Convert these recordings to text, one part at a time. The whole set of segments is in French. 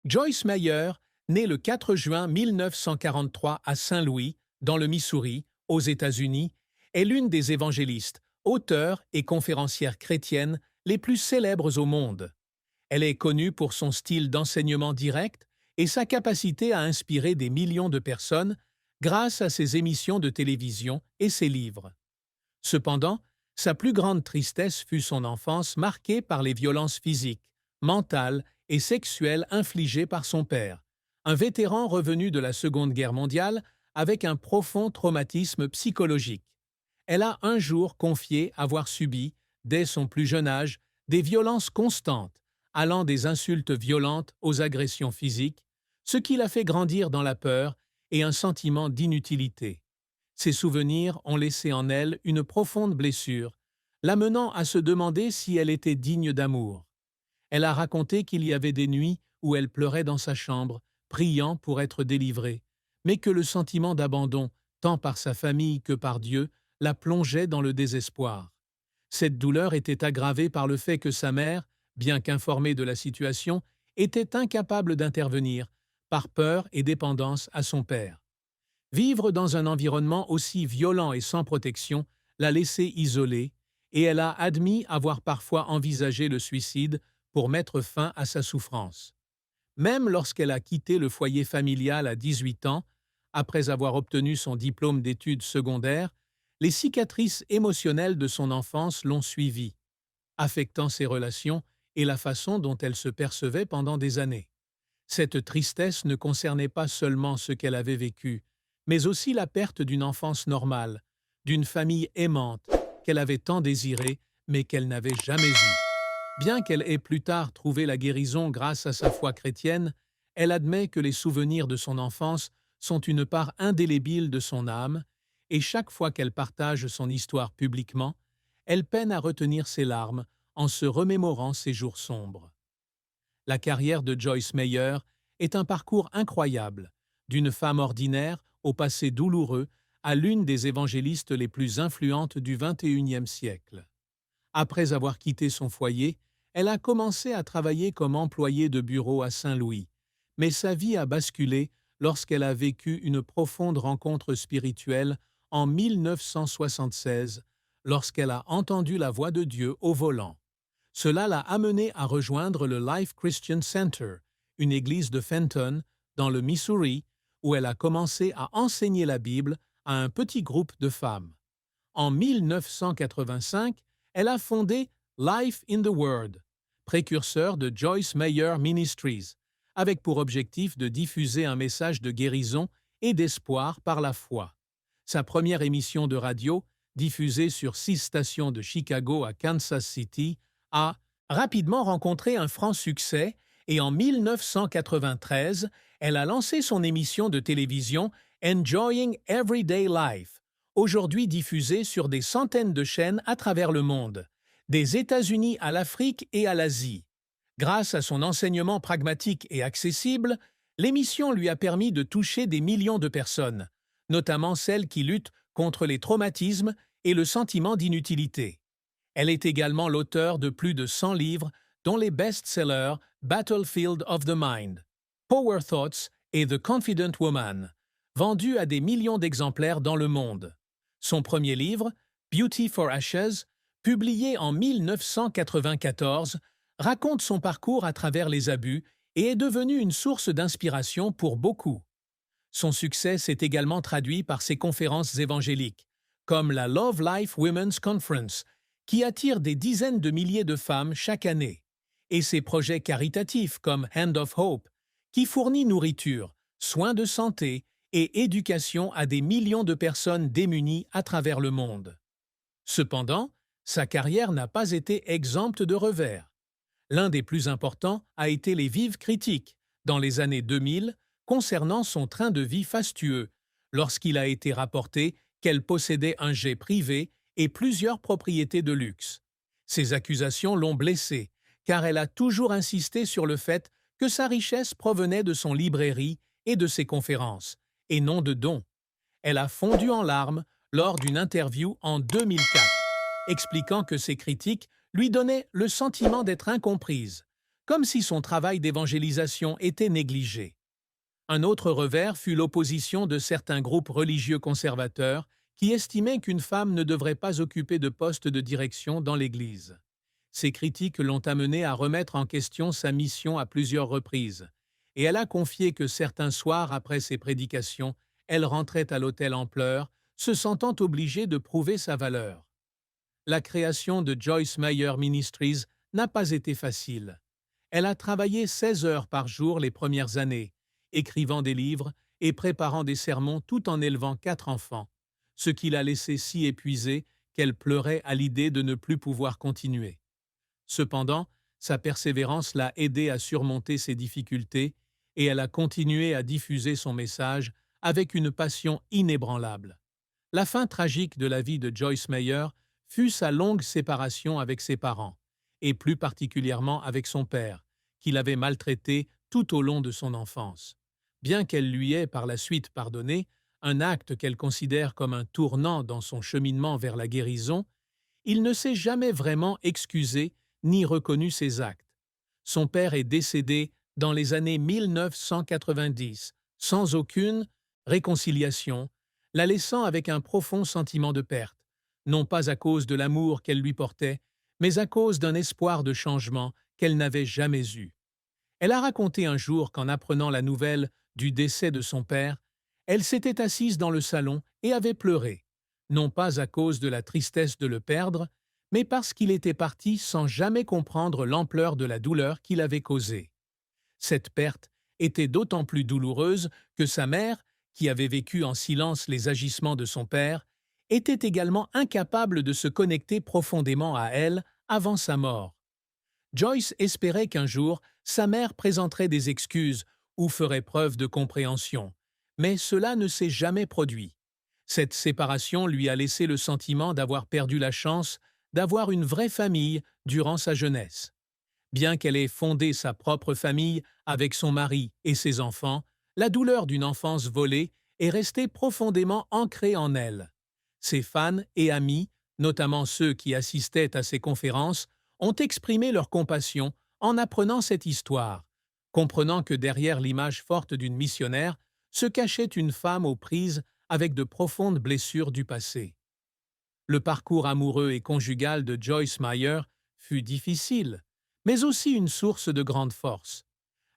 Joyce Meyer, née le 4 juin 1943 à Saint-Louis, dans le Missouri, aux États-Unis, est l'une des évangélistes, auteurs et conférencières chrétiennes les plus célèbres au monde. Elle est connue pour son style d'enseignement direct et sa capacité à inspirer des millions de personnes grâce à ses émissions de télévision et ses livres. Cependant, sa plus grande tristesse fut son enfance marquée par les violences physiques, mentales et sexuelles infligées par son père, un vétéran revenu de la Seconde Guerre mondiale avec un profond traumatisme psychologique. Elle a un jour confié avoir subi, dès son plus jeune âge, des violences constantes, allant des insultes violentes aux agressions physiques, ce qui l'a fait grandir dans la peur et un sentiment d'inutilité. Ces souvenirs ont laissé en elle une profonde blessure, l'amenant à se demander si elle était digne d'amour. Elle a raconté qu'il y avait des nuits où elle pleurait dans sa chambre, priant pour être délivrée, mais que le sentiment d'abandon, tant par sa famille que par Dieu, la plongeait dans le désespoir. Cette douleur était aggravée par le fait que sa mère, bien qu'informée de la situation, était incapable d'intervenir, par peur et dépendance à son père. Vivre dans un environnement aussi violent et sans protection l'a laissée isolée, et elle a admis avoir parfois envisagé le suicide pour mettre fin à sa souffrance. Même lorsqu'elle a quitté le foyer familial à 18 ans, après avoir obtenu son diplôme d'études secondaires, les cicatrices émotionnelles de son enfance l'ont suivie, affectant ses relations et la façon dont elle se percevait pendant des années. Cette tristesse ne concernait pas seulement ce qu'elle avait vécu, mais aussi la perte d'une enfance normale, d'une famille aimante qu'elle avait tant désirée mais qu'elle n'avait jamais eue. Bien qu'elle ait plus tard trouvé la guérison grâce à sa foi chrétienne, elle admet que les souvenirs de son enfance sont une part indélébile de son âme, et chaque fois qu'elle partage son histoire publiquement, elle peine à retenir ses larmes en se remémorant ses jours sombres. La carrière de Joyce Meyer est un parcours incroyable, d'une femme ordinaire au passé douloureux à l'une des évangélistes les plus influentes du XXIe siècle. Après avoir quitté son foyer, elle a commencé à travailler comme employée de bureau à Saint-Louis, mais sa vie a basculé lorsqu'elle a vécu une profonde rencontre spirituelle en 1976, lorsqu'elle a entendu la voix de Dieu au volant. Cela l'a amenée à rejoindre le Life Christian Center, une église de Fenton, dans le Missouri, où elle a commencé à enseigner la Bible à un petit groupe de femmes. En 1985, elle a fondé Life in the Word, précurseur de Joyce Meyer Ministries, avec pour objectif de diffuser un message de guérison et d'espoir par la foi. Sa première émission de radio, diffusée sur 6 stations de Chicago à Kansas City, a rapidement rencontré un franc succès et en 1993, elle a lancé son émission de télévision Enjoying Everyday Life, aujourd'hui diffusée sur des centaines de chaînes à travers le monde, des États-Unis à l'Afrique et à l'Asie. Grâce à son enseignement pragmatique et accessible, l'émission lui a permis de toucher des millions de personnes, notamment celles qui luttent contre les traumatismes et le sentiment d'inutilité. Elle est également l'auteur de plus de 100 livres, dont les best-sellers Battlefield of the Mind, Power Thoughts et The Confident Woman, vendus à des millions d'exemplaires dans le monde. Son premier livre, Beauty for Ashes, publié en 1994, raconte son parcours à travers les abus et est devenu une source d'inspiration pour beaucoup. Son succès s'est également traduit par ses conférences évangéliques, comme la Love Life Women's Conference, qui attire des dizaines de milliers de femmes chaque année, et ses projets caritatifs comme Hand of Hope, qui fournit nourriture, soins de santé et éducation à des millions de personnes démunies à travers le monde. Cependant, sa carrière n'a pas été exempte de revers. L'un des plus importants a été les vives critiques, dans les années 2000, concernant son train de vie fastueux, lorsqu'il a été rapporté qu'elle possédait un jet privé et plusieurs propriétés de luxe. Ces accusations l'ont blessée, car elle a toujours insisté sur le fait que sa richesse provenait de son librairie et de ses conférences, et non de dons. Elle a fondu en larmes lors d'une interview en 2004, expliquant que ses critiques lui donnaient le sentiment d'être incomprise, comme si son travail d'évangélisation était négligé. Un autre revers fut l'opposition de certains groupes religieux conservateurs qui estimaient qu'une femme ne devrait pas occuper de poste de direction dans l'Église. Ces critiques l'ont amenée à remettre en question sa mission à plusieurs reprises, et elle a confié que certains soirs après ses prédications, elle rentrait à l'autel en pleurs, se sentant obligée de prouver sa valeur. La création de Joyce Meyer Ministries n'a pas été facile. Elle a travaillé 16 heures par jour les premières années, écrivant des livres et préparant des sermons tout en élevant 4 enfants, ce qui l'a laissée si épuisée qu'elle pleurait à l'idée de ne plus pouvoir continuer. Cependant, sa persévérance l'a aidée à surmonter ses difficultés et elle a continué à diffuser son message avec une passion inébranlable. La fin tragique de la vie de Joyce Meyer fut sa longue séparation avec ses parents, et plus particulièrement avec son père, qui l'avait maltraité tout au long de son enfance. Bien qu'elle lui ait par la suite pardonné, un acte qu'elle considère comme un tournant dans son cheminement vers la guérison, il ne s'est jamais vraiment excusé ni reconnu ses actes. Son père est décédé dans les années 1990, sans aucune réconciliation, la laissant avec un profond sentiment de perte, non pas à cause de l'amour qu'elle lui portait, mais à cause d'un espoir de changement qu'elle n'avait jamais eu. Elle a raconté un jour qu'en apprenant la nouvelle du décès de son père, elle s'était assise dans le salon et avait pleuré, non pas à cause de la tristesse de le perdre, mais parce qu'il était parti sans jamais comprendre l'ampleur de la douleur qu'il avait causée. Cette perte était d'autant plus douloureuse que sa mère, qui avait vécu en silence les agissements de son père, était également incapable de se connecter profondément à elle avant sa mort. Joyce espérait qu'un jour, sa mère présenterait des excuses ou ferait preuve de compréhension, mais cela ne s'est jamais produit. Cette séparation lui a laissé le sentiment d'avoir perdu la chance d'avoir une vraie famille durant sa jeunesse. Bien qu'elle ait fondé sa propre famille avec son mari et ses enfants, la douleur d'une enfance volée est restée profondément ancrée en elle. Ses fans et amis, notamment ceux qui assistaient à ses conférences, ont exprimé leur compassion en apprenant cette histoire, comprenant que derrière l'image forte d'une missionnaire se cachait une femme aux prises avec de profondes blessures du passé. Le parcours amoureux et conjugal de Joyce Meyer fut difficile, mais aussi une source de grande force.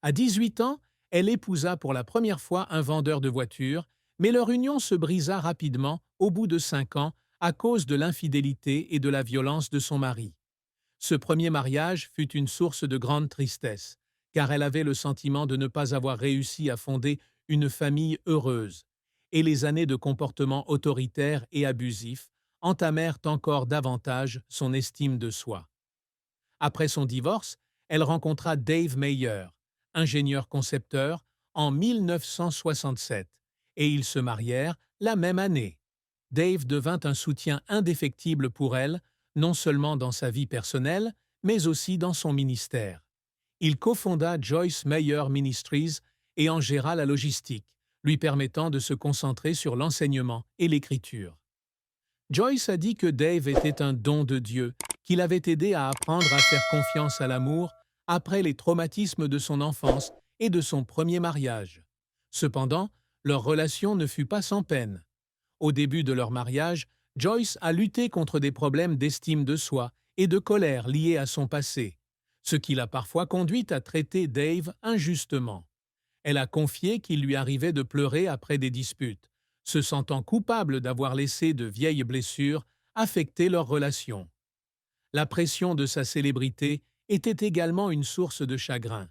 À 18 ans, elle épousa pour la première fois un vendeur de voitures, mais leur union se brisa rapidement au bout de 5 ans à cause de l'infidélité et de la violence de son mari. Ce premier mariage fut une source de grande tristesse, car elle avait le sentiment de ne pas avoir réussi à fonder une famille heureuse, et les années de comportement autoritaire et abusif entamèrent encore davantage son estime de soi. Après son divorce, elle rencontra Dave Meyer, ingénieur-concepteur, en 1967, et ils se marièrent la même année. Dave devint un soutien indéfectible pour elle, non seulement dans sa vie personnelle, mais aussi dans son ministère. Il cofonda Joyce Meyer Ministries et en géra la logistique, lui permettant de se concentrer sur l'enseignement et l'écriture. Joyce a dit que Dave était un don de Dieu, qui l'avait aidé à apprendre à faire confiance à l'amour après les traumatismes de son enfance et de son premier mariage. Cependant, leur relation ne fut pas sans peine. Au début de leur mariage, Joyce a lutté contre des problèmes d'estime de soi et de colère liés à son passé, ce qui l'a parfois conduite à traiter Dave injustement. Elle a confié qu'il lui arrivait de pleurer après des disputes, se sentant coupable d'avoir laissé de vieilles blessures affecter leur relation. La pression de sa célébrité était également une source de chagrin,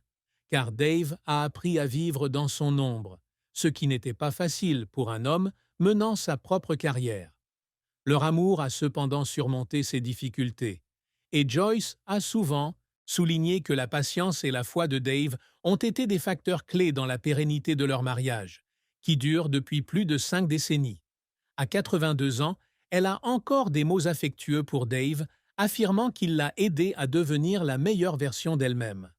car Dave a appris à vivre dans son ombre, ce qui n'était pas facile pour un homme menant sa propre carrière. Leur amour a cependant surmonté ces difficultés, et Joyce a souvent souligné que la patience et la foi de Dave ont été des facteurs clés dans la pérennité de leur mariage, qui dure depuis plus de 5 décennies. À 82 ans, elle a encore des mots affectueux pour Dave, affirmant qu'il l'a aidée à devenir la meilleure version d'elle-même.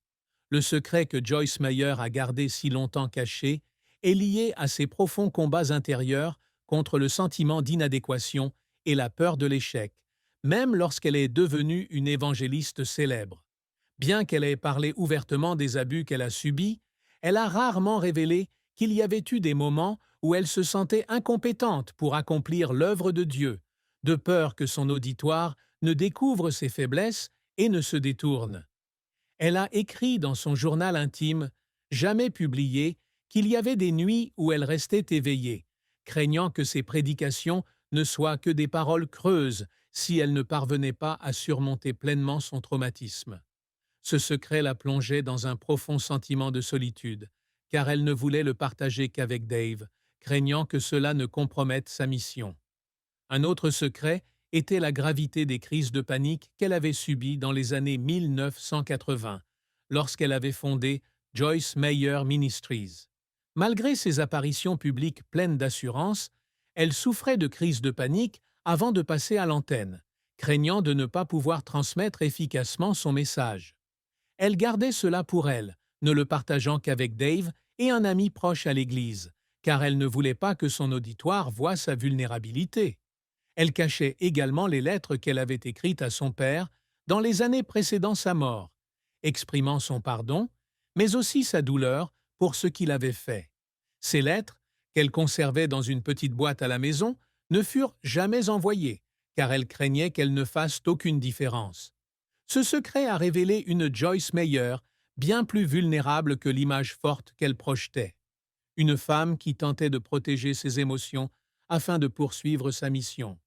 Le secret que Joyce Meyer a gardé si longtemps caché est lié à ses profonds combats intérieurs contre le sentiment d'inadéquation et la peur de l'échec, même lorsqu'elle est devenue une évangéliste célèbre. Bien qu'elle ait parlé ouvertement des abus qu'elle a subis, elle a rarement révélé qu'il y avait eu des moments où elle se sentait incompétente pour accomplir l'œuvre de Dieu, de peur que son auditoire ne découvre ses faiblesses et ne se détourne. Elle a écrit dans son journal intime, jamais publié, qu'il y avait des nuits où elle restait éveillée, craignant que ses prédications ne soient que des paroles creuses si elle ne parvenait pas à surmonter pleinement son traumatisme. Ce secret la plongeait dans un profond sentiment de solitude, car elle ne voulait le partager qu'avec Dave, craignant que cela ne compromette sa mission. Un autre secret était la gravité des crises de panique qu'elle avait subies dans les années 1980, lorsqu'elle avait fondé Joyce Meyer Ministries. Malgré ses apparitions publiques pleines d'assurance, elle souffrait de crises de panique avant de passer à l'antenne, craignant de ne pas pouvoir transmettre efficacement son message. Elle gardait cela pour elle, ne le partageant qu'avec Dave et un ami proche à l'Église, car elle ne voulait pas que son auditoire voie sa vulnérabilité. Elle cachait également les lettres qu'elle avait écrites à son père dans les années précédant sa mort, exprimant son pardon, mais aussi sa douleur pour ce qu'il avait fait. Ces lettres, qu'elle conservait dans une petite boîte à la maison, ne furent jamais envoyées, car elle craignait qu'elles ne fassent aucune différence. Ce secret a révélé une Joyce Meyer bien plus vulnérable que l'image forte qu'elle projetait. Une femme qui tentait de protéger ses émotions afin de poursuivre sa mission.